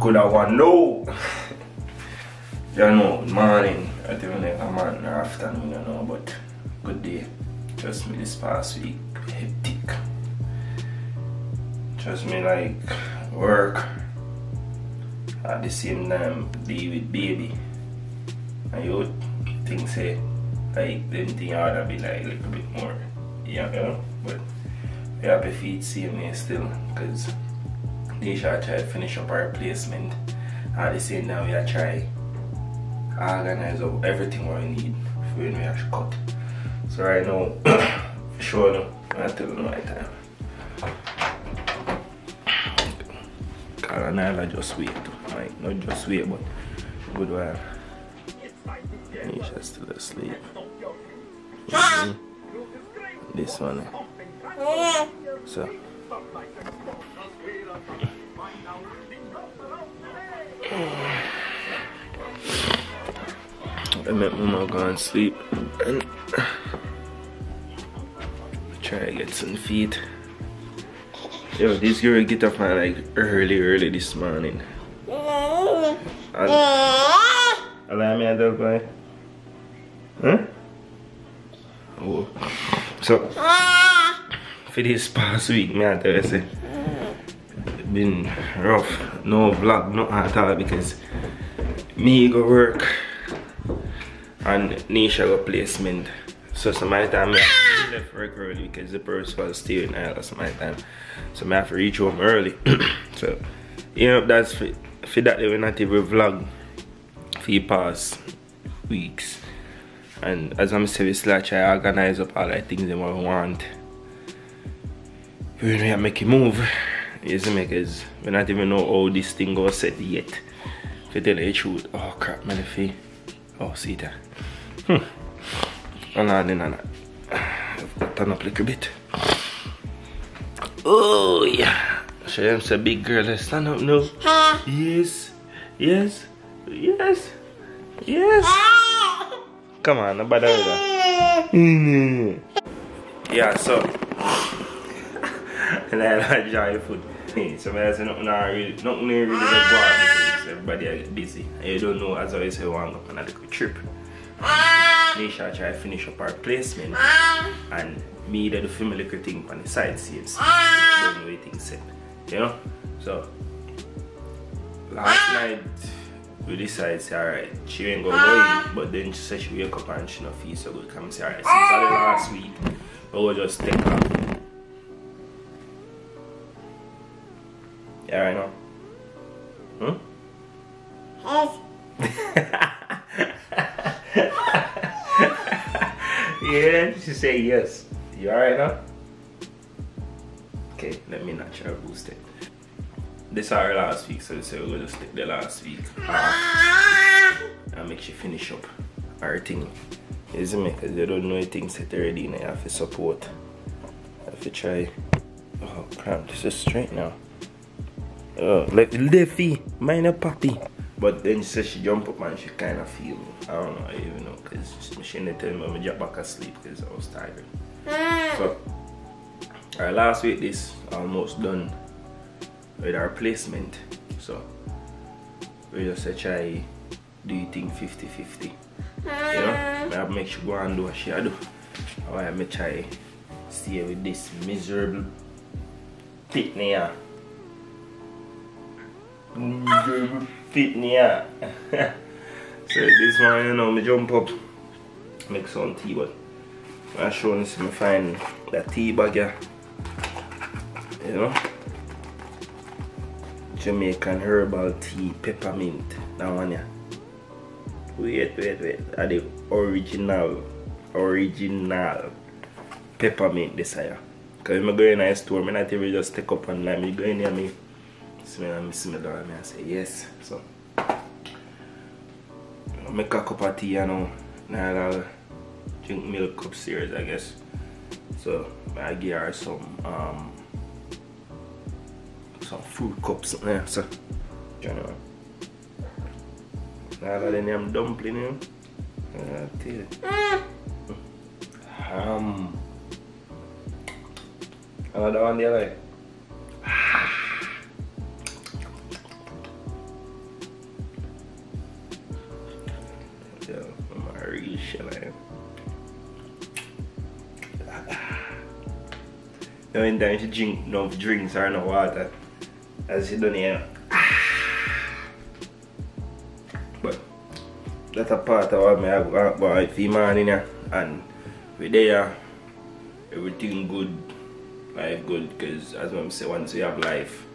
could have won. No! You know, morning, I think I'm on the afternoon, you know, but good day. Trust me, this past week, hectic. Trust me, like, work at the same time, be with baby. And you would think, say, like, them thing ought to be like a little bit more, yeah, you know, but we have to feed same way still, because Nisha try to finish up our placement. At the same time, we are try organize up everything what we need for when we actually cut. So right now, for sure, no, I'm telling you my time. Cause I just wait, like not just wait, but good while. Nisha's still asleep. This one. So. I met Mama go and sleep and try to get some feet. Yo, this girl get up man like early this morning. Allow me a dog boy. Huh? Oh. So for this past week, me I tell you say it been rough. No vlog, not at all because me go work and Nisha go placement. So some of the time I left work early because the person was still in Isle some of the time. So I have to reach home early. So you know that's for that they will not even vlog for the past weeks. And as I'm saying, we still try to organize up all the things they want. When we make a move, you see me, because we not even know how this thing goes set yet. If you tell you the truth, oh crap, man, if you, oh see that. Oh no, no. I've got to turn up a little bit. Oh yeah. So I'm a big girl, let's stand up now. Yes. Come on, no bother with that. Yeah, so and I enjoy food. So I say nothing really go on because everybody get busy. And you don't know, as I always say, we want to go on a little trip. Nisha try to finish up our placement and me do the film a little thing on the side scenes. Don't know what things said. You know? So last night we decided say alright, she ain't gonna go in, but then she said she wake up and she not feel so good. Come say alright, since the last week we will just take off. Yeah, right now? Yeah, she say yes. You alright now? Okay, let me natural boost it. This is our last week, so we're going to just take the last week off and make she finish up our thing. You see me? Because you don't know things set already and you have to support. I have to try. Oh crap, this is straight now. Oh, like Leffy, mine a puppy. But then she said she jump up and she kind of feel, I don't know, I even know, because she didn't tell me I drop back asleep because I was tired. So, our last week is almost done with our placement. So, we just try do thing 50-50. You know, I have to make sure go and do what she do. Or I may try stay with this miserable pit here. So this morning, you know, I jump up, make some tea, but I'm showing you me find that tea bag here. You know, Jamaican herbal tea, peppermint, that one here. Wait, are the original peppermint this here. Because if I go in a store, I not even just take up online, I go in here, I smell it and I say yes. So I make a cup of tea, you know. Now I'll drink milk upstairs, I guess. So I give her some fruit cups there. So you know. Now that I'm dumpling him. Another one there like. Every time she drink no drinks or no water, as she done here. But that's a part of what I have about female in here, and we're there, everything good, life good, because as I say, once you have life,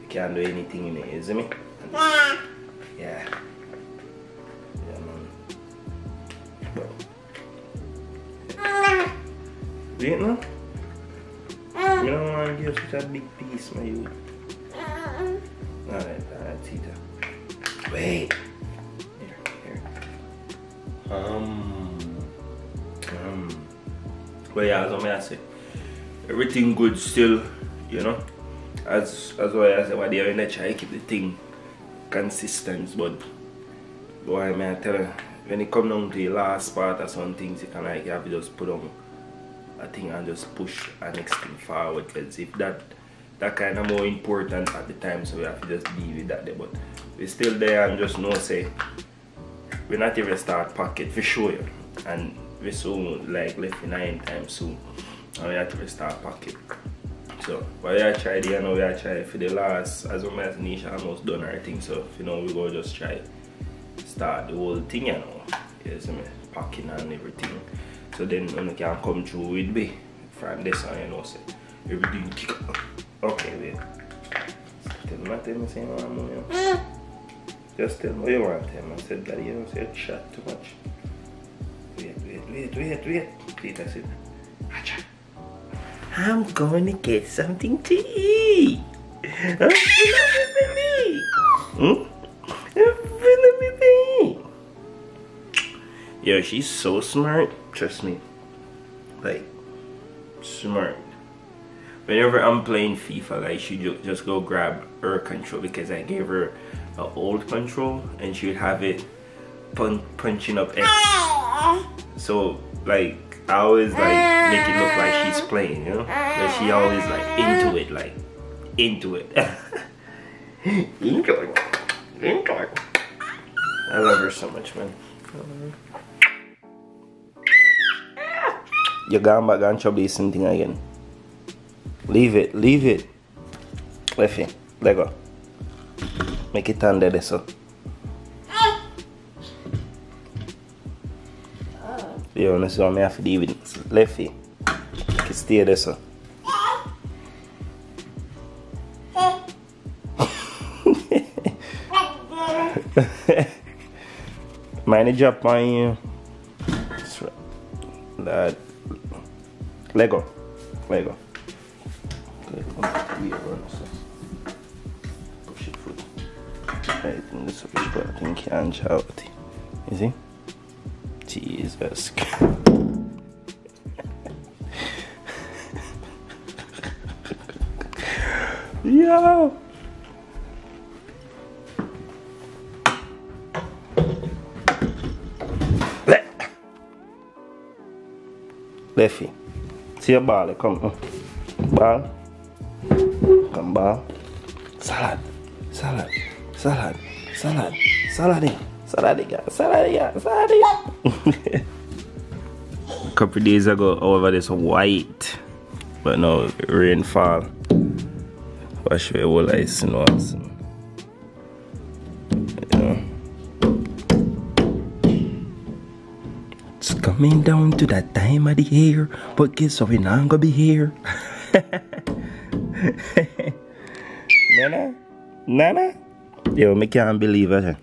you can't do anything in it, you see me? And, yeah. Yeah, man. But, yeah. Do you know? You don't want to give such a big piece, my youth. Alright, Tita. Wait. Here. But yeah, as I say, everything good still, you know. As well as what they're gonna try to keep the thing consistent, but boy, man, I tell you, when it comes down to the last part of some things, you can like have to just put on a thing and just push the next thing forward, because if that kind of more important at the time, so we have to just deal with that there. But we're still there and just know say we're not even start pocket for sure, and we soon like left in 9 times soon, and we have to start pocket. So but we are try there now, we are try for the last, as long as Nisha almost done her thing, so you know we go just try start the whole thing, you know. Yes, packing and everything. So then when you can come through with me from this one, you know, say everything kick up. Okay, wait. Tell me say no more, you know. Just tell me what you want to tell me. I said that you don't say chat too much. Wait. Tita said, I'm going to get something to eat. I'm feeling me. Yo, she's so smart. Trust me. Like, smart. Whenever I'm playing FIFA, like, she just go grab her control, because I gave her an old control and she would have it punching up X. So, like, I always like make it look like she's playing, you know? But she always like into it. Into it. I love her so much, man. You're going back and trouble this thing again. Leave it. Left it. Let go. Make it under there, so. Yo, this is what I have to deal with it. Left it. Make it stay there, so. Mind the drop on you. That. Let go. Okay, push it foot. Right in this way, but I think you can't shout. You see? Jesus. Yo. Lefty. See your ball, come. Ball. Come ball. Salad. A couple days ago over this white, but now rainfall. Wash your whole ice and once. It's coming down to that time of the year, but guess what, we're not gonna be here. Nana? Yo, I can't believe it.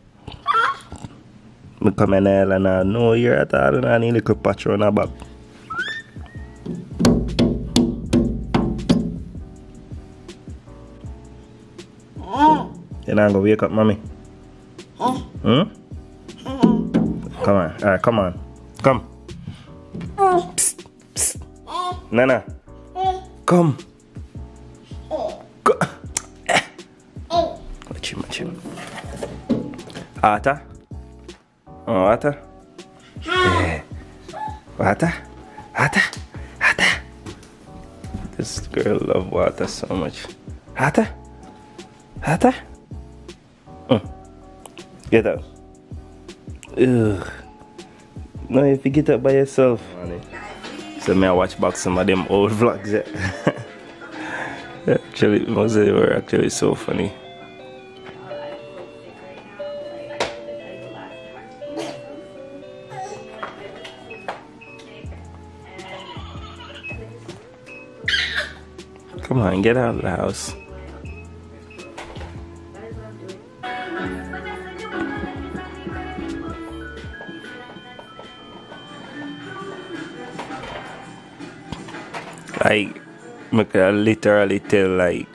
I come in here and I know you're at all, and I need a little patch on her back. You're not gonna wake up, mommy? Hmm? Come on, alright, come on. Come. Psst, psst. Nana. Come. Go. Watch him. Water? Oh, water? Yeah. Water? This girl loves water so much. Water? Get up. Ugh. No, if you get up by yourself. So I watch back some of them old vlogs. Actually, most of them were actually so funny. Come on, get out of the house. Like, I can literally tell like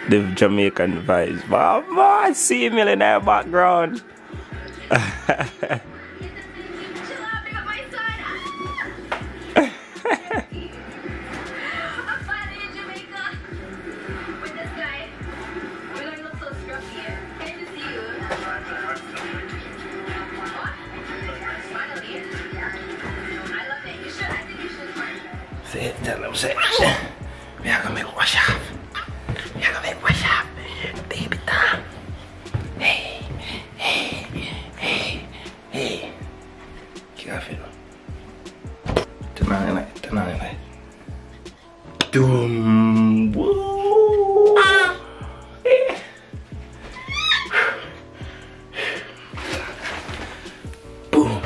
the Jamaican vibes. But I see a millionaire background. Say, tell them, say, we are gonna make wash up. We are gonna make wash up. Baby time. Hey, hey, hey, hey. Careful. Tonight. Doom. Woo. Boom.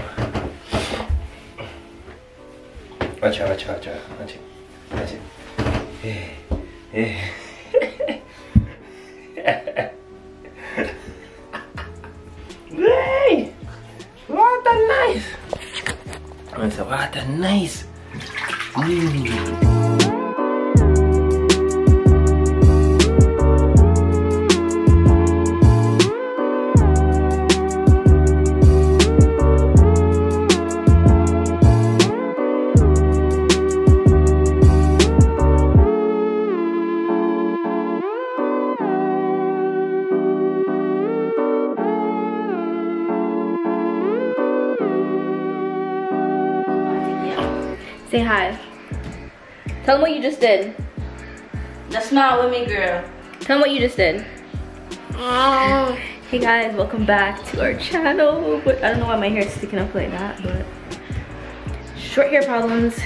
Watch it. Hey. Hey, what a nice. I said, what a nice. Say hi. Tell them what you just did. That's not with me, girl. Tell them what you just did. Hey guys, welcome back to our channel. But I don't know why my hair is sticking up like that, but short hair problems.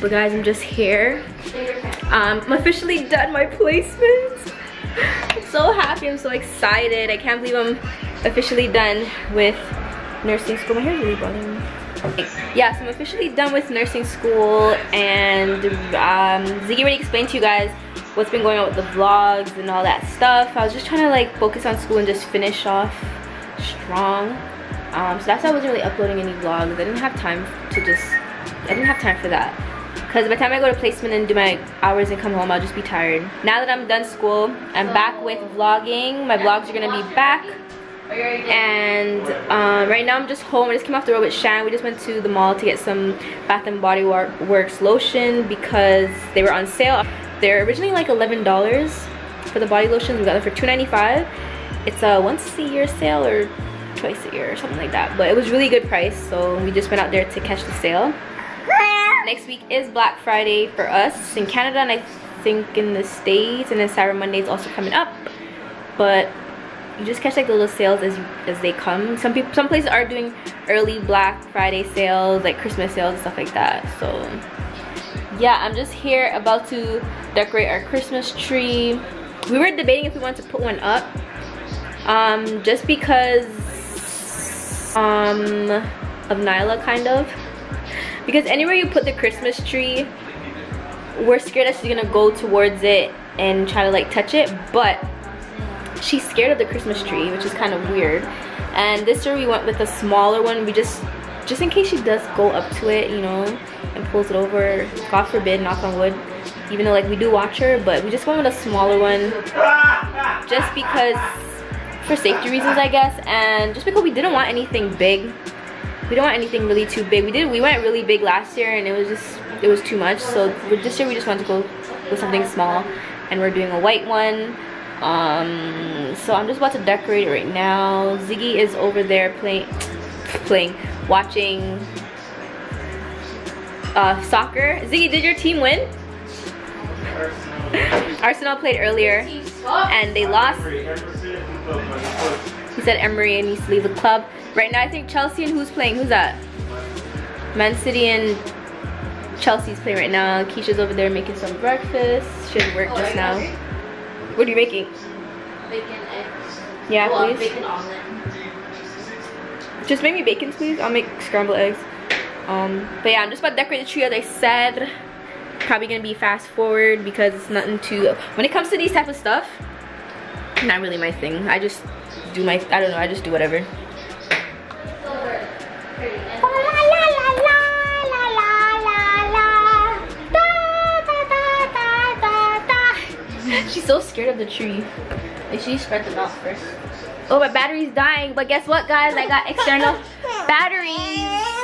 But guys, I'm just here. I'm officially done my placements. I'm so happy, I'm so excited. I can't believe I'm officially done with nursing school. My hair is really bothering me. Yeah, so I'm officially done with nursing school, and Ziggy already explained to you guys what's been going on with the vlogs and all that stuff. I was just trying to like focus on school and just finish off strong. So that's why I wasn't really uploading any vlogs. I didn't have time for that. Because by the time I go to placement and do my hours and come home, I'll just be tired. Now that I'm done school, I'm back with vlogging. My vlogs are gonna be back. And right now I'm just home. I just came off the road with Shan. We just went to the mall to get some Bath and Body Works lotion because they were on sale. They're originally like $11 for the body lotions. We got them for $2.95. It's a once a year sale or twice a year or something like that, but it was really good price, so we just went out there to catch the sale. Next week is Black Friday for us in Canada, and I think in the States, and then Cyber Monday is also coming up. But you just catch like the little sales as they come. Some places are doing early Black Friday sales, like Christmas sales and stuff like that. So yeah, I'm just here about to decorate our Christmas tree. We were debating if we wanted to put one up, just because of Nyla, kind of, because anywhere you put the Christmas tree, we're scared that she's gonna go towards it and try to like touch it, but she's scared of the Christmas tree, which is kind of weird. And this year we went with a smaller one. We just in case she does go up to it, you know, and pulls it over, God forbid, knock on wood, even though like we do watch her, but we just went with a smaller one just because, for safety reasons I guess, and just because we didn't want anything big. We don't want anything really too big. We went really big last year and it was too much, so this year we just wanted to go with something small, and we're doing a white one. So I'm just about to decorate it right now. Ziggy is over there watching soccer. Ziggy, did your team win? Arsenal played earlier and they lost. He said Emery needs to leave the club. Right now I think Chelsea and who's playing? Who's that? Man City and Chelsea's playing right now. Keisha's over there making some breakfast. She has work just now. What are you making? Bacon, eggs. Yeah, well, please. Bacon omelet. Just make me bacon, please. I'll make scrambled eggs. But yeah, I'm just about to decorate the tree as I said. Probably gonna be fast forward because it's nothing too. When it comes to these type of stuff, not really my thing. I just do my. I don't know. I just do whatever. She's so scared of the tree. Make sure you spread them out first. Oh, my battery's dying. But guess what, guys? I got external batteries.